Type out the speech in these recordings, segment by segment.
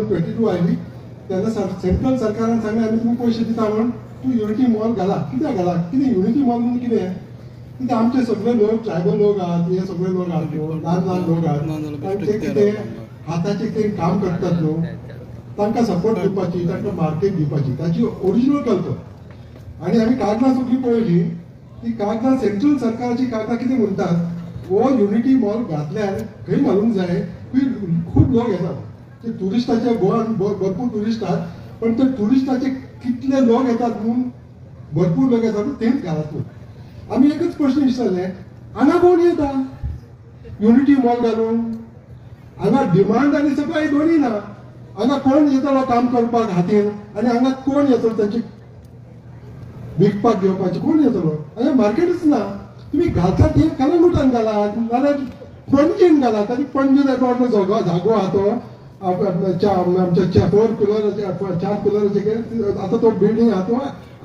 2022 oily तेन्ना central सरकारान सांगलें आमी तुमकां पयशे दिता म्हणून तूं युनिटी मॉल घाला. कित्याक घाला? कितें युनिटी मॉल म्हणून कितें? कितें आमचे सगळे लोक ट्रायबल लोक आहात, हे सगळे लोक आहात न्हू, ल्हान ल्हान लोक आहात, तांचे कितें हाताचे कितें काम करतात न्हू, तांकां सपोर्ट दिवपाची, तांकां मार्केट दिवपाची, ताची ओरिजिनल कल्पना. आनी आमी कागदां सगळीं पळयली. ती कागदां सेंट्रल सरकाराची कागदां कितें म्हणटात, हो युनिटी मॉल घातल्यार खंय घालूंक जाय, खूब लोक येतात. ते ट्युरिस्टाचे गोवान भरपूर ट्युरिस्ट आहात, पण ते ट्युरिस्टाचे कितले लोक येतात म्हणून भरपूर लोक येतात तेच घालात. आमी एकच प्रश्न विचारले, हांगा कोण येता युनिटी मॉल घालून? हांगा डिमांड आनी सप्लाय दोन्ही ना. हांगा कोण येतलो काम करपाक हातीन, आनी हांगा कोण येतलो तांचे विकपाक घेवपाचे कोण येतलो? हांगा मार्केटच ना. तुम्ही घालता ते कलंगुटान घालात, नाल्यार पणजेन घालात. आनी पणजेन येतो जागो आहा तो आमच्या 4 कुलराचे आता तो बिल्डिंग आहा तो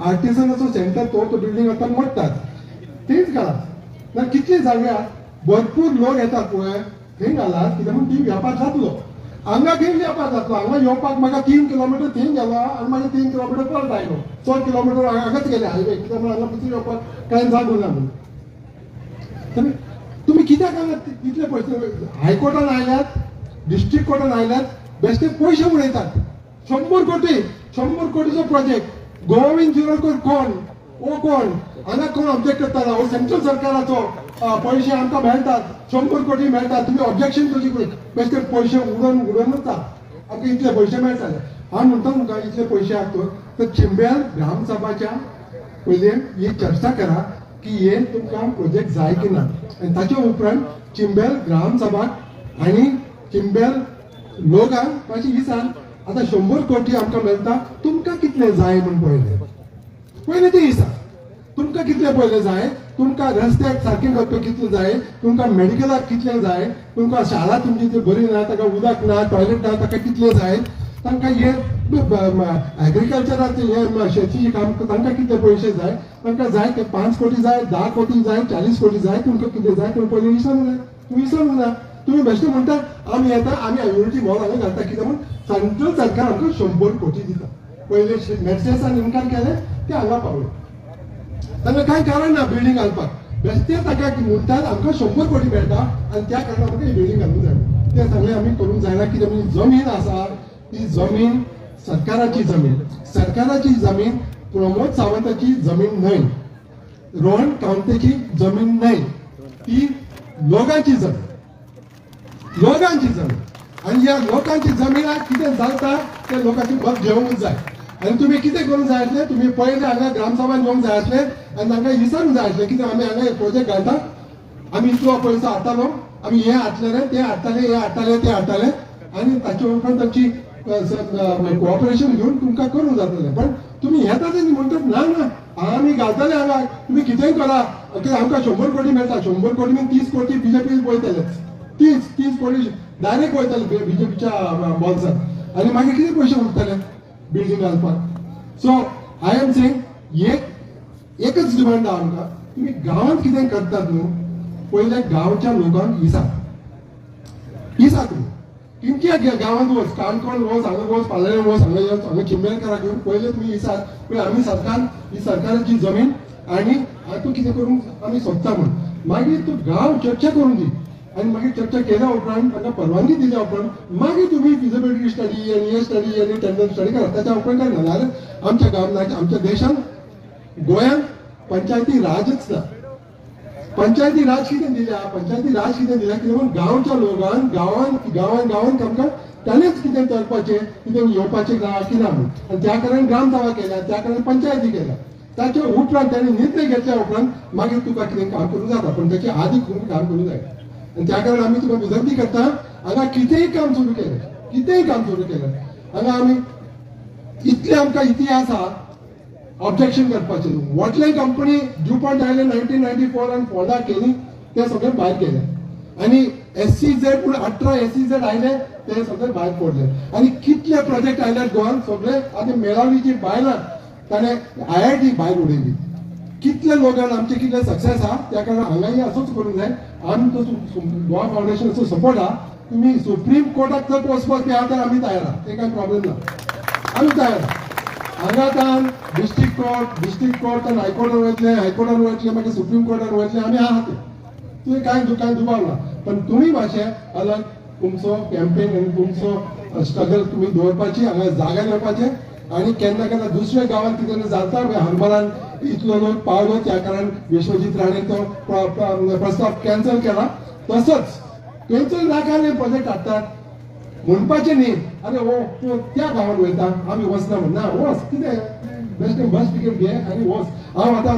आर्टिसनाचो सेंटर तो बिल्डिंग आता मोडटात. तेच घालात ना. कितले जागे भरपूर लोक येतात पळय थंय घालात, कित्याक म्हणून ती व्यापार जातलो. हांगा खंय व्यापार जातलो? हांगा येवपाक म्हाका 3 किलोमिटर थंय गेलो आनी मागीर 3 किलोमिटर परत आयलो. 4 किलोमिटर हांगाच गेले हायवे, कित्याक म्हणून हांगा पयलीं येवपाक कांय जागो ना म्हणून. तुम्ही कित्याक हांगा तितले पयशे? हायकोर्टान आयल्यात, डिस्ट्रिक्ट कोर्टान आयल्यात, बेश्टे पयशे उडयतात. 100 कोटीचो प्रोजेक्ट. गोविंद शिरोडकर कोण? ओ कोण? हांगा कोण ऑब्जेक्ट करता? हो सेंट्रल सरकाराचो पैसे आमकां मेळटात, 100 कोटी मेळटात. तुम्ही ऑब्जेक्शन कशी करून बेश्टे पयशे उडोवनूच आमकां इतले पयशे मेळटाले. हांव म्हणटा तुमकां इतले पयशे आहात तर चिंबेल ग्रामसभाच्या पयलीं ही चर्चा करा की हे तुमकां प्रोजेक्ट जाय की ना. आनी ताचे उपरांत चिंबेल ग्रामसभाक आनी चिंबेल लोकांक मातशी ही सांग, आतां 100 कोटी आमकां मेळटा, तुमकां कितले जाय म्हूण पयले ते ही सांग. तुमकां कितले पयले जाय? तुमकां रस्त्याक सारकें करपाक कितले जाय? तुमकां मेडिकलाक कितले जाय? तुमकां शाळा तुमची ती बरी ना, ताका उदक ना, टॉयलेट ना, ताका कितले जाय? तांकां हे एग्रीकल्चराक हे शेतीचें काम तांकां कितले पयशे जाय? तांकां जाय ते 5 कोटी जाय, 10 कोटी जाय, 40 कोटी जाय? तुमकां कितले जाय तुम्ही पयलीं विचारूंक जाय. तुम्ही विचारूंक ना. तुम्ही बेश्टे म्हणटा आमी येता, आमी युनिटी मॉल हांगा घालता. कित्याक म्हणून सेंट्रल सरकार आमकां 100 कोटी दिता. पयले मेर्सेसान इन्कार केले, ते हांगा पावले. तांकां कांय कारण ना बिल्डींग घालपाक. बेश्टे ताका म्हणटात आमकां 100 कोटी मेळटा आनी त्या कारणान आमकां ही बिल्डींग घालूंक जाय. ते सगळें आमी करूंक जायना. कित्याक म्हणजे जमीन आसा ती जमीन सरकाराची जमीन. सरकाराची जमीन प्रमोद सावंताची जमीन न्हय, रोहन कावंतेची जमीन न्हय, ती लोकांची जमीन. लोकांची जमीन. आनी ह्या लोकांची जमिनाक कितें जाता ते लोकांची मत घेवंक जाय. आनी तुमी कितें करूंक जाय आसलें? तुमी पयले हांगा ग्रामसभान येवंक जाय आसलें आनी तांकां विचारूंक जाय आसलें कित्याक आमी हांगा प्रोजेक्ट घालता, आमी इतलो पयसो हाडटालो, आमी हे हाडटले रे, ते हाडटाले, हे हाडटाले, ते हाडटाले. आनी ताचे उपरांत तांची कोऑपरेशन घेवन तुमकां करूंक जातलें. पण तुमी येतात आनी म्हणटात ना ना आमी घालतले हांगा, तुमी कितेंय करा, आमकां 100 कोटी मेळटा. 100 कोटी म्हणजे 30 कोटी बीजेपी वयतले. 30 कोटी डायरेक्ट वयतले बीजेपीच्या बॉल्सांत. आनी मागीर कितें पयशे उरतले बिल्डींग घालपाक? सो आय एम सेइंग एकच डिमांड आहा आमकां, तुमी गांवांत कितें करतात न्हू, पयले गांवच्या लोकांक इसा तुमी. किंमच्या गांवांत वच, काणकोण वच, हांगा वच, पालरे वच, हांगा चिंबेलकाराक घेवन पयले तुमी इसात पळय आमी सरकार ही सरकाराची जमीन आनी हातूंत कितें करूंक आमी सोदता म्हूण. मागीर तूं गांव चर्चा करून दी आनी मागीर चर्चा केल्या उपरांत ताका परवानगी दिल्या उपरांत मागीर तुमी फिजिबिलिटी स्टडी आनी हे स्टडी आनी टेंडर स्टडी करा. ताच्या उपरांत काय नाल्यार आमच्या गांवांत आमच्या देशांत गोंयांत पंचायती राजच ना. पंचायती राज कितें दिल्या? पंचायती राज कितें दिल्या? कित्याक म्हणून गांवच्या लोकांक गांवांत आमकां ताणेंच कितें करपाचें, कितें येवपाचें कितें म्हणून. आनी त्या कारणान ग्रामसभा केल्या, त्या कारणान पंचायती केल्या. ताच्या उपरांत ताणें निर्णय घेतल्या उपरांत मागीर तुका कितें काम करूंक जाता, पण ताचे आदीं काम करूंक जाय. आनी त्या कारणान आमी तुका विनंती करता, हांगा कितेंय काम सुरू केलें, हांगा आमी इतले आमकां इतिहास आहा ऑब्जेक्शन करपाचें. वॉटले कंपनी ड्युपॉन्ट आयले 1994 आनी फोर्डा केली, ते सगळे भायर केले. आनी SEZ पूण 18 SEZ आयले, ते सगळे भायर पडले. आनी कितले प्रोजेक्ट आयले गोंयांत, सगळे आतां मेळावलीची बायलां ताणें IIT भायर उडयली. कितले लोकांक आमचे कितले सक्सेस आहा, त्या कारणान हांगाय असोच करूंक जाय. आमचो गोवा फावंडेशनाचो सपोर्ट आहा तुम्ही सुप्रीम कोर्टात जर वचपाक या तर आम्ही तयार आहात, ते काय प्रॉब्लेम ना, आम्ही तयार आहात. हांगाच्यान डिस्ट्रिक्ट कोर्टान हायकोर्टान वयतले, हायकोर्टान वयतले, मागीर सुप्रीम कोर्टान वयतले, आमी आहात तुवें कांय दुबाव ना. पण तुमी मातशें अलग तुमचो कॅम्पेन आनी तुमचो स्ट्रगल तुमी दवरपाची, हांगा जाग्यार येवपाचें. आणि केन्ना केन्ना दुसऱ्या गांवांत कितें जाता हरमलान इतलो लोक पावलो त्या कारण विश्वजीत राणे तो प्रस्ताव कॅन्सल केला. तसंच कॅन्सल नाकाले प्रोजेक्ट हाडटात म्हणपाचें न्ही, अरे हो तूं त्या गांवांत वयता आमी वचना म्हणना, वच कितें बेश्टें बस तिकेट घे आनी वच. हांव आतां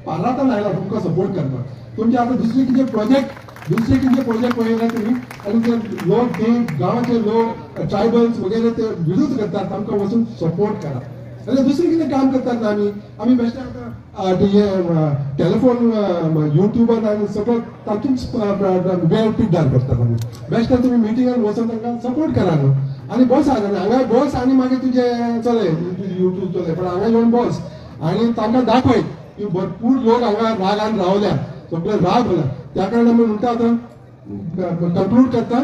पार्लातान आयला तुमकां सपोर्ट करपाक. तुमचे आतां दुसरे कितें प्रोजेक्ट पळयला तुम्ही आणि ते लोक ते गांवाचे लोक ट्रायबल्स वगैरे ते विरोध करतात, आमकां वचून सपोर्ट करा. आणि दुसरें कितें काम करतात ना आमी बेश्टे आतां टॅलिफोन युट्यूबार आनी सगळं तातूंत वेळ पिड्डार करतात. आमी बेश्टे तुमी मिटिंगान वचून तांकां सपोर्ट करा न्हू आनी बस हांगा बस आनी मागीर तुजें चलय युट्यूब चलय, पण हांगा येवन बस आनी तांकां दाखय की भरपूर लोक हांगा रागान रावल्या, सगळे राग होला. त्या कारण आमी म्हणटा आतां कंक्लूड करता,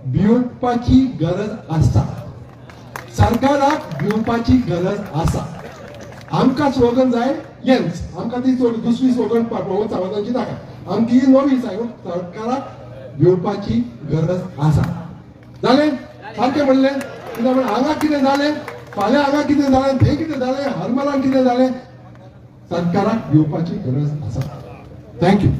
भिवपाची गरज आसा, सरकाराक भिवपाची गरज आसा. आमकां स्लोगन जाय हेंच, आमकां ती दुसरी स्लोगन प्रमोद सावंतांची नाका, आमची ही नवी सरकाराक भिवपाची गरज आसा. जालें सारकें म्हणलें, कित्याक हांगा कितें जालें, फाल्यां हांगा कितें जालें, थंय कितें जालें, हरमलान कितें जालें, सरकाराक भिवपाची गरज आसा. थँक्यू.